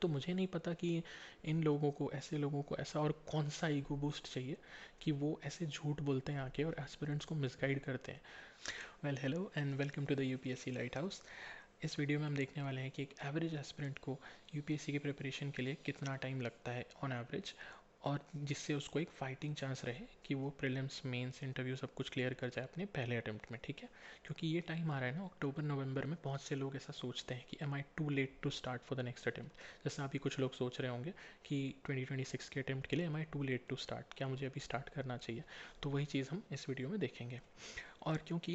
तो मुझे नहीं पता कि इन लोगों को, ऐसे लोगों को ऐसा और कौन सा ईगो बूस्ट चाहिए कि वो ऐसे झूठ बोलते हैं आके और एस्पिरेंट्स को मिसगाइड करते हैं। Well, hello and welcome to the UPSC lighthouse. इस वीडियो में हम देखने वाले हैं कि एक एवरेज एस्पिरेंट को यूपीएससी की प्रिपरेशन के लिए कितना टाइम लगता है ऑन एवरेज, और जिससे उसको एक फाइटिंग चांस रहे कि वो प्रीलिम्स, मेंस, इंटरव्यू सब कुछ क्लियर कर जाए अपने पहले अटेम्प्ट में। ठीक है, क्योंकि ये टाइम आ रहा है ना, अक्टूबर नवंबर में बहुत से लोग ऐसा सोचते हैं कि am I too late to start for the next attempt. जैसे अभी कुछ लोग सोच रहे होंगे कि 2026 के अटेम्प्ट के लिए am I too late to start, क्या मुझे अभी स्टार्ट करना चाहिए। तो वही चीज़ हम इस वीडियो में देखेंगे। और क्योंकि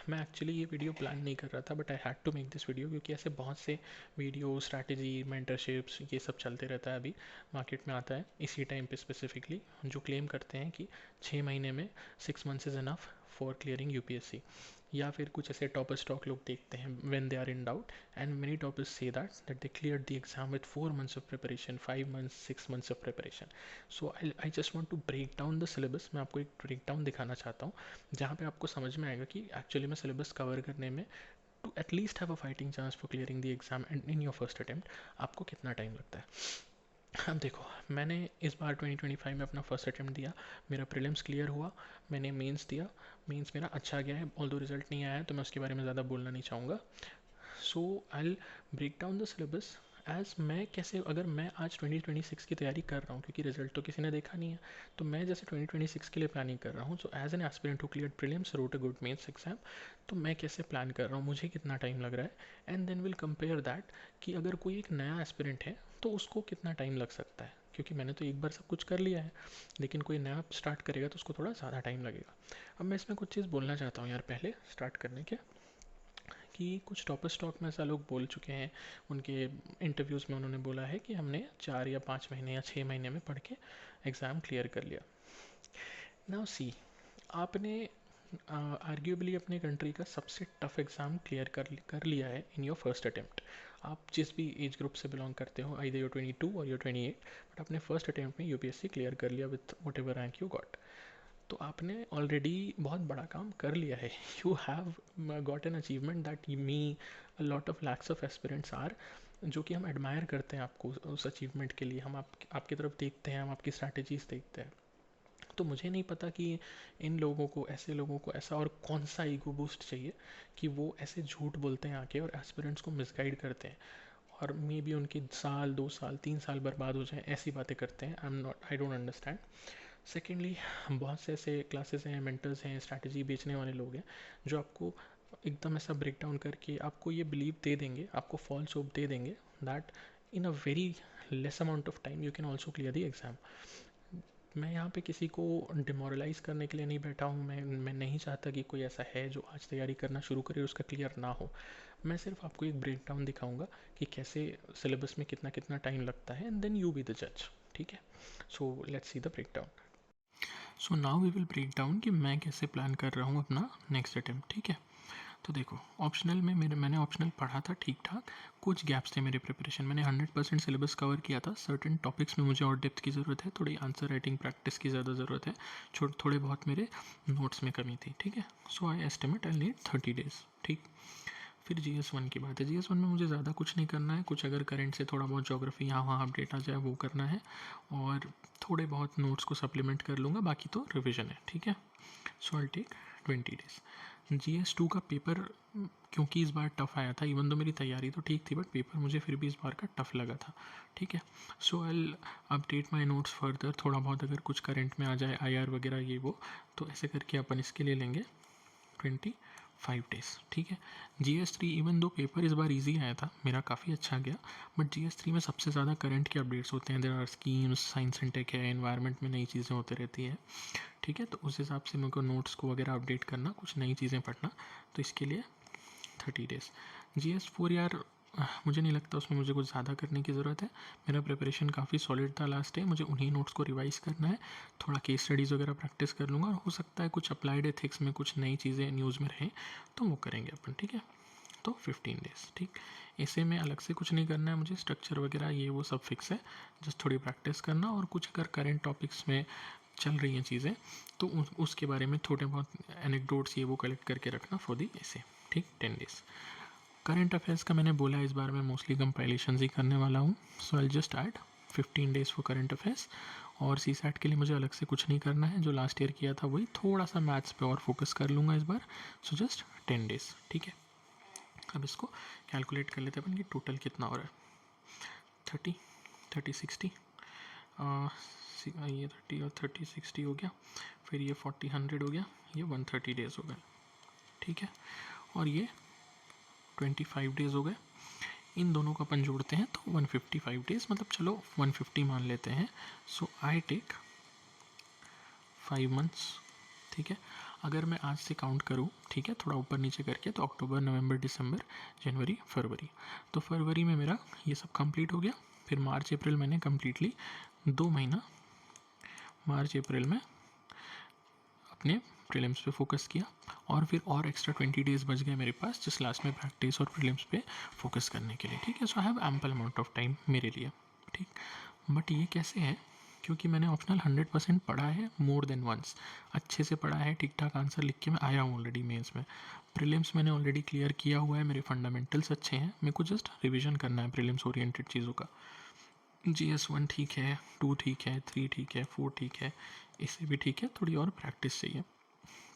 मैं एक्चुअली ये वीडियो प्लान नहीं कर रहा था, but I had to make this video, क्योंकि ऐसे बहुत से वीडियो, स्ट्रैटेजी, मेंटरशिप्स, ये सब चलते रहता है, अभी मार्केट में आता है इसी टाइम पे स्पेसिफिकली, जो क्लेम करते हैं कि 6 महीने में 6 months is enough for clearing UPSC. या फिर कुछ ऐसे टॉपर स्टॉक लोग देखते हैं when they are in doubt, and many toppers say that they clear the exam with 4 months of preparation, 5 months, 6 months of preparation. So I just want to break down the syllabus. मैं आपको एक break down दिखाना चाहता हूँ जहाँ पे आपको समझ में आएगा कि एक्चुअली में सिलेबस कवर करने में, to at least have a fighting chance for clearing the exam and in your first attempt, आपको कितना टाइम लगता है। अब देखो, मैंने इस बार 2025 में अपना फर्स्ट अटेम्प्ट दिया, मेरा प्रीलिम्स क्लियर हुआ, मैंने मेंस दिया, मेंस मेरा अच्छा गया है, ऑल्दो रिजल्ट नहीं आया है तो मैं उसके बारे में ज़्यादा बोलना नहीं चाहूँगा। So I break down the syllabus as मैं कैसे, अगर मैं आज 2026 की तैयारी कर रहा हूँ, क्योंकि रिजल्ट तो किसी ने देखा नहीं है, तो मैं जैसे 2026 के लिए प्लानिंग कर रहा हूँ, so as an aspirant who clear prelims, wrote a good mains exam, तो मैं कैसे प्लान कर रहा हूँ, मुझे कितना टाइम लग रहा है, and then will compare that कि अगर कोई एक नया एस्पिरेंट है तो उसको कितना टाइम लग सकता है। क्योंकि मैंने तो एक बार सब कुछ कर लिया है, लेकिन कोई नया स्टार्ट करेगा तो उसको थोड़ा ज़्यादा टाइम लगेगा। अब मैं इसमें कुछ चीज़ बोलना चाहता हूँ यार, पहले स्टार्ट करने के, कि कुछ टॉपर स्टॉक में ऐसा लोग बोल चुके हैं, उनके इंटरव्यूज़ में उन्होंने बोला है कि हमने 4 या 5 महीने या 6 महीने में पढ़ के एग्ज़ाम क्लियर कर लिया। नाउ सी, आपने आर्ग्यूबली अपने कंट्री का सबसे टफ एग्ज़ाम क्लियर कर लिया है इन योर फर्स्ट अटेम्प्ट। आप जिस भी एज ग्रुप से बिलोंग करते हो, आइदर योर 22 और योर 28, बट आपने फर्स्ट अटेम्प्ट में यूपीएससी क्लियर कर लिया with whatever rank you got. तो आपने ऑलरेडी बहुत बड़ा काम कर लिया है। You have got an achievement that me, a lot of lakhs of aspirants are, जो कि हम एडमायर करते हैं आपको उस अचीवमेंट के लिए। हम आपकी तरफ देखते हैं, हम आपकी स्ट्रैटेजीज देखते हैं। तो मुझे नहीं पता कि इन लोगों को, ऐसे लोगों को ऐसा और कौन सा ईगो बूस्ट चाहिए कि वो ऐसे झूठ बोलते हैं आके और एस्पिरेंट्स को मिसगाइड करते हैं, और मे बी उनके साल, 2 साल, 3 साल बर्बाद हो जाए, ऐसी बातें करते हैं। I don't understand. सेकेंडली, बहुत से ऐसे क्लासेस हैं, मेंटर्स हैं, स्ट्रैटेजी बेचने वाले लोग हैं, जो आपको एकदम ऐसा ब्रेक डाउन करके आपको ये बिलीव दे देंगे, आपको फॉल्स होप दे देंगे that in a very less amount of time you can also clear the exam. मैं यहाँ पे किसी को डिमोरलाइज़ करने के लिए नहीं बैठा हूँ। मैं नहीं चाहता कि कोई ऐसा है जो आज तैयारी करना शुरू करे और उसका क्लियर ना हो। मैं सिर्फ आपको एक ब्रेक डाउन दिखाऊंगा कि कैसे सिलेबस में कितना कितना टाइम लगता है, and then you be the जज। ठीक है, so let's see the break down. So now we will break down कि मैं कैसे प्लान कर रहा हूँ अपना नेक्स्ट अटेम्प्ट। ठीक है, तो देखो, ऑप्शनल में मैंने ऑप्शनल पढ़ा था ठीक ठाक, कुछ गैप्स थे मेरे प्रिपरेशन, मैंने 100% सिलेबस कवर किया था। सर्टेन टॉपिक्स में मुझे और डेप्थ की ज़रूरत है, थोड़ी आंसर राइटिंग प्रैक्टिस की ज़्यादा ज़रूरत है, थोड़े बहुत मेरे नोट्स में कमी थी। ठीक है, so I estimate I need 30 days। ठीक, फिर GS1 की बात है। GS1 में मुझे ज़्यादा कुछ नहीं करना है, कुछ अगर करंट से थोड़ा बहुत ज्योग्राफी यहाँ वहाँ अपडेट आ जाए वो करना है, और थोड़े बहुत नोट्स को सप्लीमेंट कर लूँगा, बाकी तो रिविजन है। ठीक है, so I take 20 days। GS2 का पेपर क्योंकि इस बार टफ़ आया था, इवन तो मेरी तैयारी तो ठीक थी, बट पेपर मुझे फिर भी इस बार का टफ़ लगा था। ठीक है, so I update my notes further, थोड़ा बहुत अगर कुछ करंट में आ जाए, IR वगैरह ये वो, तो ऐसे करके अपन इसके लिए लेंगे 25 days। ठीक है, GS3 इवन दो पेपर इस बार इजी आया था, मेरा काफ़ी अच्छा गया, बट GS3 में सबसे ज़्यादा करंट के अपडेट्स होते हैं। There are schemes, science and tech है, एनवायरनमेंट में नई चीज़ें होती रहती है। ठीक है, तो उस हिसाब से मेरे को नोट्स को वगैरह अपडेट करना, कुछ नई चीज़ें पढ़ना, तो इसके लिए 30 days। GS4 यार, मुझे नहीं लगता उसमें मुझे कुछ ज़्यादा करने की ज़रूरत है। मेरा प्रिपरेशन काफ़ी सॉलिड था लास्ट टाइम, मुझे उन्हीं नोट्स को रिवाइज़ करना है, थोड़ा केस स्टडीज़ वगैरह प्रैक्टिस कर लूँगा, और हो सकता है कुछ अप्लाइड एथिक्स में कुछ नई चीज़ें न्यूज़ में रहें तो वो करेंगे अपन। ठीक है, तो 15 days। ठीक, ऐसे में अलग से कुछ नहीं करना है मुझे, स्ट्रक्चर वगैरह ये वो सब फिक्स है, जस्ट थोड़ी प्रैक्टिस करना, और कुछ अगर करेंट टॉपिक्स में चल रही हैं चीज़ें तो उसके बारे में थोड़े बहुत एनेक्डोट्स ये वो कलेक्ट करके रखना फॉर दी ऐसे। ठीक, 10 days। करंट अफेयर्स का मैंने बोला इस बार मैं मोस्टली कंपाइलेशन ही करने वाला हूँ, so I just add 15 days for current affairs. और सी सैट के लिए मुझे अलग से कुछ नहीं करना है, जो लास्ट ईयर किया था वही, थोड़ा सा मैथ्स पे और फोकस कर लूँगा इस बार। सो जस्ट 10 डेज़, ठीक है। अब इसको कैलकुलेट कर लेते हैं अपन कि टोटल कितना हो रहा है। 30 30 60, ये 30 और 30 60 हो गया, फिर ये 40 100 हो गया, ये 130 डेज़ हो गए, ठीक है। और ये 25 डेज़ हो गए। इन दोनों को अपन जोड़ते हैं तो 155 डेज़, मतलब चलो 150 मान लेते हैं। सो आई टेक 5 मंथ्स, ठीक है। अगर मैं आज से काउंट करूँ, ठीक है, थोड़ा ऊपर नीचे करके, तो अक्टूबर नवंबर दिसंबर जनवरी फरवरी, तो फरवरी में मेरा ये सब कंप्लीट हो गया। फिर मार्च अप्रैल मैंने कम्प्लीटली 2 महीना मार्च अप्रैल में अपने प्रीलिम्स पे फोकस किया, और फिर और एक्स्ट्रा 20 डेज़ बच गए मेरे पास, जिस लास्ट में प्रैक्टिस और प्रीलिम्स पे फोकस करने के लिए, ठीक है। So I have ample amount of time मेरे लिए, ठीक। बट ये कैसे है, क्योंकि मैंने ऑप्शनल 100% पढ़ा है, मोर देन वंस, अच्छे से पढ़ा है, ठीक ठाक आंसर लिख के मैं आया हूँ ऑलरेडी मेंस में। प्रीलिम्स मैंने ऑलरेडी क्लियर किया हुआ है, मेरे फंडामेंटल्स अच्छे हैं, मेरे को जस्ट रिविजन करना है प्रीलिम्स ओरिएंटेड चीज़ों का। GS1 ठीक है, 2 ठीक है, 3 ठीक है, 4 ठीक है, इससे भी ठीक है, थोड़ी और प्रैक्टिस चाहिए।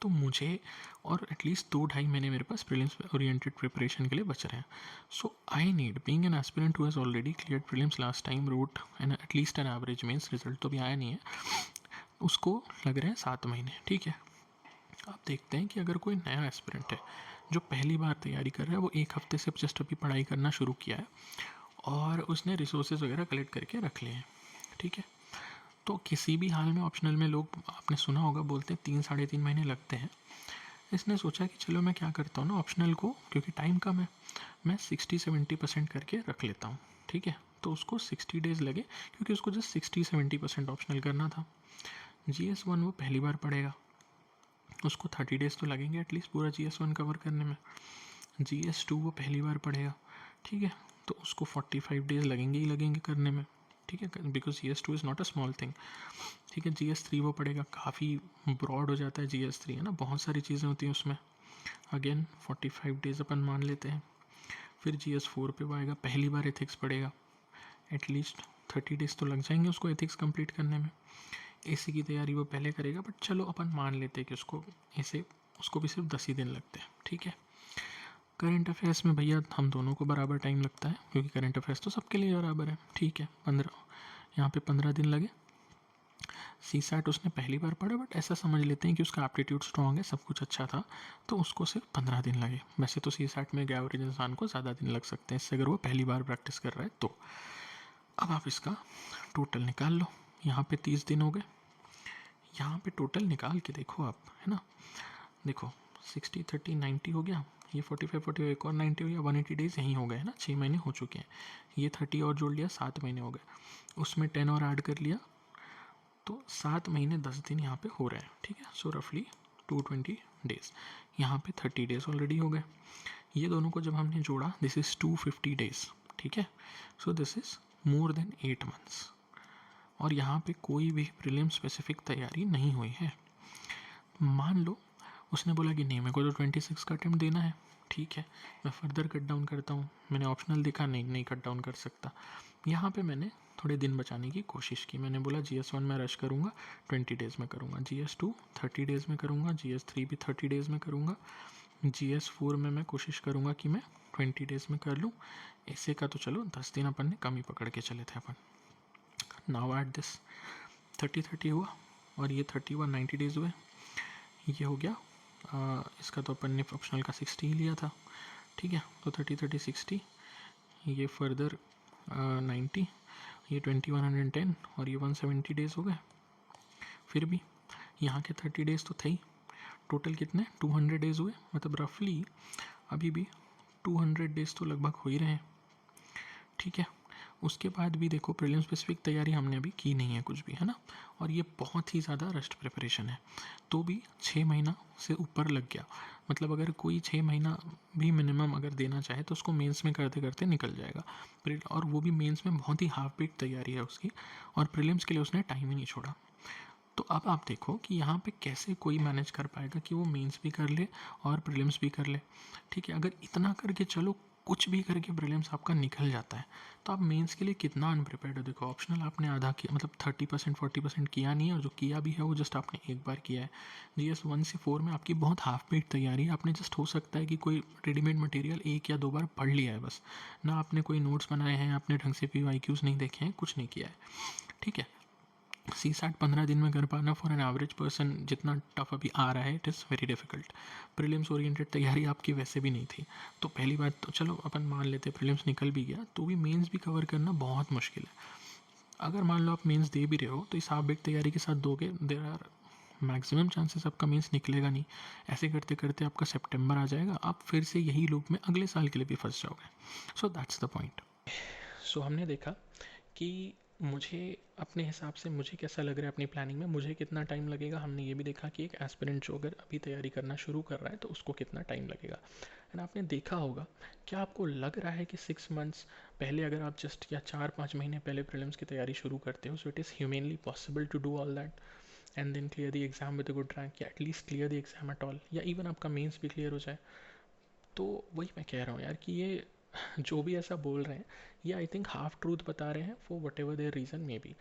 तो मुझे और एटलीस्ट 2-2.5 महीने मेरे पास प्रीलिम्स ओरिएंटेड प्रिपरेशन के लिए बच रहे हैं। So I need, being an aspirant who has already cleared prelims last time, wrote an at least an average mains, result तो अभी आया नहीं है, उसको लग रहे हैं 7 महीने, ठीक है। आप देखते हैं कि अगर कोई नया एस्पिरेंट है जो पहली बार तैयारी कर रहा है, वो 1 हफ्ते से जस्ट अभी पढ़ाई करना शुरू किया है और उसने रिसोर्सेज वगैरह कलेक्ट करके रख लिए हैं, ठीक है। तो किसी भी हाल में ऑप्शनल में लोग, आपने सुना होगा, बोलते हैं 3-3.5 महीने लगते हैं। इसने सोचा कि चलो मैं क्या करता हूँ ना, ऑप्शनल को, क्योंकि टाइम कम है, मैं 60-70% करके रख लेता हूँ, ठीक है। तो उसको 60 डेज़ लगे, क्योंकि उसको जस्ट 60-70% ऑप्शनल करना था। GS1 वो पहली बार पढ़ेगा, उसको 30 डेज़ तो लगेंगे एटलीस्ट पूरा GS1 कवर करने में। GS2 वो पहली बार पढ़ेगा, ठीक है, तो उसको 45 डेज़ लगेंगे ही लगेंगे करने में, ठीक है, because GS2 is not a small thing, ठीक है। GS3 वो पढ़ेगा, काफ़ी ब्रॉड हो जाता है GS3, है ना, बहुत सारी चीज़ें होती हैं उसमें। अगेन 45 डेज़ अपन मान लेते हैं। फिर GS4 पे वो आएगा, पहली बार एथिक्स पढ़ेगा, एटलीस्ट 30 डेज़ तो लग जाएंगे उसको एथिक्स कंप्लीट करने में। AC की तैयारी वो पहले करेगा, बट चलो अपन मान लेते हैं कि उसको ऐसे, उसको भी सिर्फ 10 ही दिन लगते हैं, ठीक है। करंट अफेयर्स में भैया हम दोनों को बराबर टाइम लगता है, क्योंकि करंट अफेयर्स तो सबके लिए बराबर है, ठीक है। 15, यहाँ पे 15 दिन लगे। सी सैट उसने पहली बार पढ़ा, बट ऐसा समझ लेते हैं कि उसका एप्टीट्यूड स्ट्रॉन्ग है, सब कुछ अच्छा था, तो उसको सिर्फ 15 दिन लगे। वैसे तो सी सैट में एवरेज इंसान को ज़्यादा दिन लग सकते हैं इससे, अगर वो पहली बार प्रैक्टिस कर रहा है तो। अब आप इसका टोटल निकाल लो, यहाँ पे 30 दिन हो गए, यहाँ पे टोटल निकाल के देखो आप, है ना, देखो 60 30 90 हो गया, ये 45 45 एक और 90 हो गया, 180 डेज़ यहीं हो गए, है ना, 6 महीने हो चुके हैं। ये 30 और जोड़ लिया, 7 महीने हो गए, उसमें 10 और ऐड कर लिया, तो 7 महीने 10 दिन यहाँ पे हो रहे हैं, ठीक है। सो रफली 220 डेज़, यहाँ पे 30 डेज़ ऑलरेडी हो गए। ये दोनों को जब हमने जोड़ा, दिस इज़ 250 डेज़, ठीक है। So this is more than 8 months, और यहाँ पे कोई भी प्रीलिम स्पेसिफिक तैयारी नहीं हुई है। मान लो उसने बोला कि नहीं, मेरे को तो 26 का अटेम्प्ट देना है, ठीक है, मैं फर्दर कट डाउन करता हूँ, मैंने ऑप्शनल देखा नहीं कट डाउन कर सकता, यहाँ पे मैंने थोड़े दिन बचाने की कोशिश की। मैंने बोला GS1 में रश करूँगा, 20 डेज़ में करूँगा, GS2 30 डेज़ में करूँगा, GS3 भी 30 डेज़ में करूँगा, GS4 में मैं कोशिश करूँगा कि मैं 20 डेज़ में कर लूँ। ऐसे का तो चलो 10 दिन अपन ने कम ही पकड़ के चले थे अपन। नाउ एट दिस 30 हुआ, और ये 30 हुआ, 90 डेज़ हुए, ये हो गया। इसका तो अपन ने ऑप्शनल का 60 ही लिया था, ठीक है। तो 30 60, ये फर्दर 90, ये 2110, और ये 170 डेज़ हो गए। फिर भी यहाँ के 30 डेज़ तो थे ही, टोटल कितने 200 डेज़ हुए, मतलब रफली अभी भी 200 डेज़ तो लगभग हो ही रहे हैं, ठीक है। उसके बाद भी देखो प्रीलिम स्पेसिफिक तैयारी हमने अभी की नहीं है कुछ भी, है ना, और ये बहुत ही ज़्यादा रस्ट प्रिपरेशन है, तो भी 6 महीना से ऊपर लग गया। मतलब अगर कोई 6 महीना भी मिनिमम अगर देना चाहे तो उसको मेंस में करते करते निकल जाएगा, और वो भी मेंस में बहुत ही हाफ बीट तैयारी है उसकी, और प्रीलिम्स के लिए उसने टाइम ही नहीं छोड़ा। तो अब आप देखो कि यहाँ पे कैसे कोई मैनेज कर पाएगा कि वो मेंस भी कर ले और प्रीलिम्स भी कर ले, ठीक है। अगर इतना करके चलो कुछ भी करके प्रीलिम्स आपका निकल जाता है। तो आप मेंस के लिए कितना अनप्रिपेयर्ड हो। देखो ऑप्शनल आपने आधा किया, मतलब 30% 40% किया नहीं है, और जो किया भी है वो जस्ट आपने एक बार किया है। GS 1 से 4 में आपकी बहुत हाफ पेड तैयारी है। आपने जस्ट हो सकता है कि कोई रेडीमेड मटेरियल एक या दो बार पढ़ लिया है बस, ना आपने कोई नोट्स बनाए हैं, आपने ढंग से PYQs नहीं देखे हैं, कुछ नहीं किया है, ठीक है। CSAT 15 दिन में कर पाना फॉर एन एवरेज पर्सन जितना टफ अभी आ रहा है, it is very difficult. Prelims oriented तैयारी आपकी वैसे भी नहीं थी। तो पहली बात तो चलो अपन मान लेते प्रीलिम्स निकल भी गया, तो भी मेंस भी कवर करना बहुत मुश्किल है। अगर मान लो आप मेंस दे भी रहे हो, तो इस हाफ बेक तैयारी के साथ दोगे, देर आर मैक्सिमम चांसेस आपका मेंस निकलेगा नहीं। ऐसे करते करते आपका सितंबर आ जाएगा, आप फिर से यही लूप में अगले साल के लिए भी फंस जाओगे। So that's the point. So हमने देखा कि मुझे अपने हिसाब से मुझे कैसा लग रहा है अपनी प्लानिंग में, मुझे कितना टाइम लगेगा। हमने ये भी देखा कि एक एस्पिरेंट जो अगर अभी तैयारी करना शुरू कर रहा है तो उसको कितना टाइम लगेगा। एंड आपने देखा होगा, क्या आपको लग रहा है कि 6 मंथ्स पहले अगर आप जस्ट या 4-5 महीने पहले प्रीलिम्स की तैयारी शुरू करते हो, so it is humanly possible to do all that and then clear the exam with a good rank, या at least clear the exam at all, या इवन आपका मेंस भी क्लियर हो जाए। तो वही मैं कह रहा हूँ यार कि ये जो भी ऐसा बोल रहे हैं, ये आई थिंक हाफ ट्रूथ बता रहे हैं for whatever their reason may be.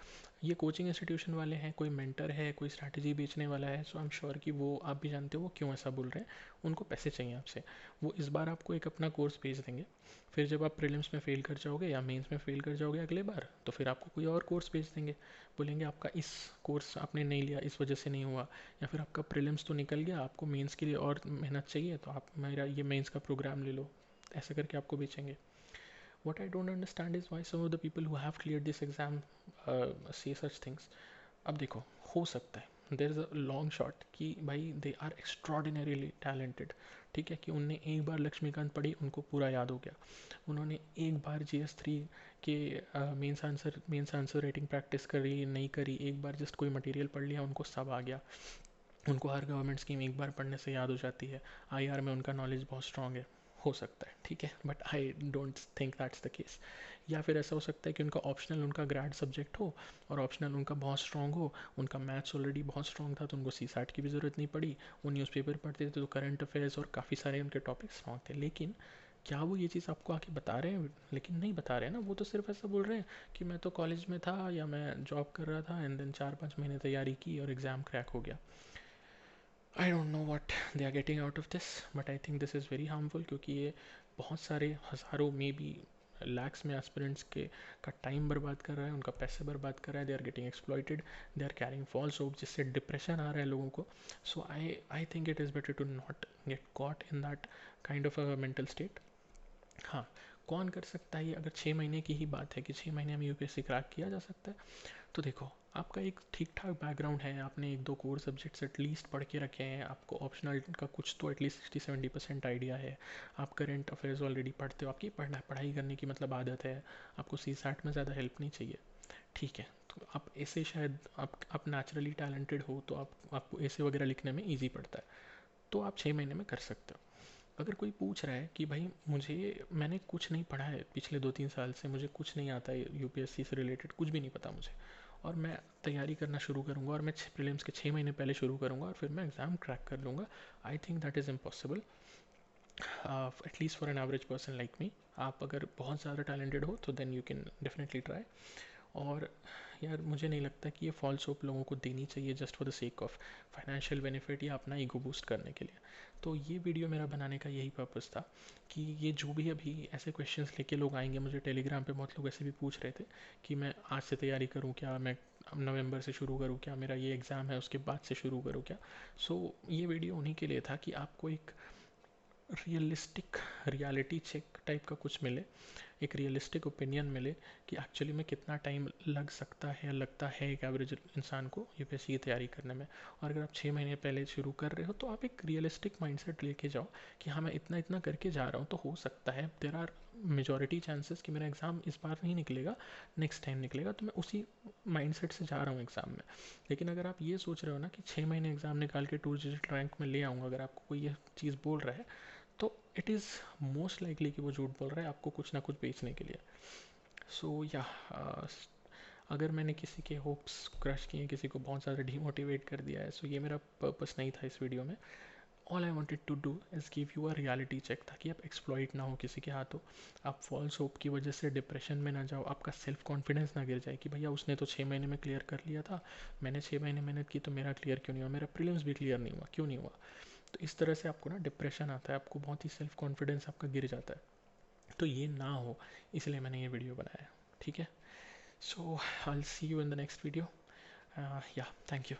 ये कोचिंग इंस्टीट्यूशन वाले हैं, कोई मेंटर है, कोई स्ट्रैटेजी बेचने वाला है, सो आई एम श्योर कि वो, आप भी जानते हो वो क्यों ऐसा बोल रहे हैं। उनको पैसे चाहिए आपसे। वो इस बार आपको एक अपना कोर्स भेज देंगे, फिर जब आप प्रीलिम्स में फेल कर जाओगे या मेंस में फेल कर जाओगे अगले बार, तो फिर आपको कोई और कोर्स भेज देंगे। बोलेंगे आपका इस कोर्स आपने नहीं लिया, इस वजह से नहीं हुआ, या फिर आपका प्रीलिम्स तो निकल गया, आपको मेंस के लिए और मेहनत चाहिए, तो आप मेरा ये मेंस का प्रोग्राम ले लो। ऐसा करके आपको बेचेंगे। What I don't understand is why some of the people who have cleared this exam say such things. अब देखो, हो सकता है there is a long shot कि भाई दे आर एक्स्ट्रॉर्डिनरीली टैलेंटेड, ठीक है, कि उनने एक बार लक्ष्मीकांत पढ़ी, उनको पूरा याद हो गया। उन्होंने एक बार GS 3 के मेंस आंसर राइटिंग प्रैक्टिस करी नहीं करी, एक बार जस्ट कोई मटेरियल पढ़ लिया, उनको सब आ गया। उनको हर गवर्नमेंट स्कीम एक बार पढ़ने से याद हो जाती है। IR में उनका नॉलेज बहुत स्ट्रांग है। हो सकता है, ठीक है, but I don't think that's the case. या फिर ऐसा हो सकता है कि उनका ऑप्शनल उनका ग्रेड सब्जेक्ट हो, और ऑप्शनल उनका बहुत स्ट्रांग हो, उनका मैथ्स ऑलरेडी बहुत स्ट्रांग था, तो उनको CSAT की भी ज़रूरत नहीं पड़ी। वो न्यूज़पेपर पढ़ते थे तो करंट अफेयर्स और काफ़ी सारे उनके टॉपिक्स स्ट्रांग थे। लेकिन क्या वो ये चीज़ आपको आके बता रहे हैं? लेकिन नहीं बता रहे हैं ना, वो तो सिर्फ ऐसा बोल रहे हैं कि मैं तो कॉलेज में था या मैं जॉब कर रहा था एंड देन 4-5 महीने तैयारी की और एग्ज़ाम क्रैक हो गया। I don't know what they are getting out of this, but I think this is very harmful, क्योंकि ये बहुत सारे हज़ारों मे बी लैक्स में एस्पिरेंट्स के का टाइम बर्बाद कर रहा है, उनका पैसे बर्बाद कर रहा है। They are getting exploited, they are carrying false hope, जिससे डिप्रेशन आ रहा है लोगों को। So I think it is better to not get caught in that kind of a mental state. हाँ, कौन कर सकता है ये? अगर 6 महीने की ही बात है कि 6 महीने में UPSC क्रैक किया जा सकता है, तो देखो आपका एक ठीक ठाक बैकग्राउंड है, आपने एक दो कोर सब्जेक्ट्स एटलीस्ट पढ़ के रखे हैं, आपको ऑप्शनल का कुछ तो एटलीस्ट 60-70% आइडिया है, आप करंट अफेयर्स ऑलरेडी पढ़ते हो, आपकी पढ़ाई करने की मतलब आदत है, आपको CSAT में ज़्यादा हेल्प नहीं चाहिए, ठीक है। तो आप ऐसे शायद आप नेचुरली टैलेंटेड हो, तो आपको ऐसे वगैरह लिखने में ईजी पड़ता है, तो आप 6 महीने में कर सकते हो। अगर कोई पूछ रहा है कि भाई मैंने कुछ नहीं पढ़ा है पिछले 2-3 साल से, मुझे कुछ नहीं आता है UPSC से रिलेटेड, कुछ भी नहीं पता मुझे, और मैं तैयारी करना शुरू करूँगा और मैं प्रीलिम्स के 6 महीने पहले शुरू करूँगा और फिर मैं एग्ज़ाम क्रैक कर लूँगा, I think that is impossible, at least for an average person like me. आप अगर बहुत ज़्यादा टैलेंटेड हो तो then you can definitely try. और यार मुझे नहीं लगता कि ये फॉल्स होप लोगों को देनी चाहिए just for the sake of financial benefit या अपना ईगो बूस्ट करने के लिए। तो ये वीडियो मेरा बनाने का यही पर्पस था कि ये जो भी अभी ऐसे क्वेश्चंस लेके लोग आएंगे, मुझे टेलीग्राम पे बहुत लोग ऐसे भी पूछ रहे थे कि मैं आज से तैयारी करूँ क्या, मैं नवंबर से शुरू करूँ क्या, मेरा ये एग्ज़ाम है उसके बाद से शुरू करूँ क्या। सो ये वीडियो उन्हीं के लिए था कि आपको एक रियलिस्टिक रियलिटी चेक टाइप का कुछ मिले, एक रियलिस्टिक ओपिनियन मिले कि एक्चुअली में कितना टाइम लग सकता है, लगता है एक एवरेज इंसान को UPSC की तैयारी करने में। और अगर आप 6 महीने पहले शुरू कर रहे हो तो आप एक रियलिस्टिक माइंडसेट लेके जाओ कि हाँ मैं इतना इतना करके जा रहा हूँ, तो हो सकता है देर आर मेजॉरिटी चांसेस कि मेरा एग्ज़ाम इस बार नहीं निकलेगा, नेक्स्ट टाइम निकलेगा, तो मैं उसी माइंडसेट से जा रहा हूँ एग्ज़ाम में। लेकिन अगर आप ये सोच रहे हो ना कि 6 महीने एग्ज़ाम निकाल के 2 डिजिट रैंक में ले आऊँगा, अगर आपको कोई ये चीज़ बोल रहा है, तो इट इज़ मोस्ट लाइकली कि वो झूठ बोल रहा है आपको कुछ ना कुछ बेचने के लिए। सो या अगर मैंने किसी के होप्स क्रश किए, किसी को बहुत ज़्यादा डिमोटिवेट कर दिया है, सो ये मेरा पर्पस नहीं था इस वीडियो में। All I wanted to do is give you a reality check, ताकि आप एक्सप्लॉइट ना हो किसी के हाथों, आप फॉल्स होप की वजह से डिप्रेशन में ना जाओ, आपका सेल्फ कॉन्फिडेंस ना गिर जाए कि भैया उसने तो 6 महीने में क्लियर कर लिया था, मैंने 6 महीने मेहनत की तो मेरा क्लियर क्यों नहीं हुआ, मेरा प्रीलिम्स भी क्लियर नहीं हुआ, क्यों नहीं हुआ। तो इस तरह से आपको ना डिप्रेशन आता है, आपको बहुत ही सेल्फ कॉन्फिडेंस आपका गिर जाता है। तो ये ना हो, इसलिए मैंने ये वीडियो बनाया। ठीक है, so I will see you in the next video. या थैंक यू।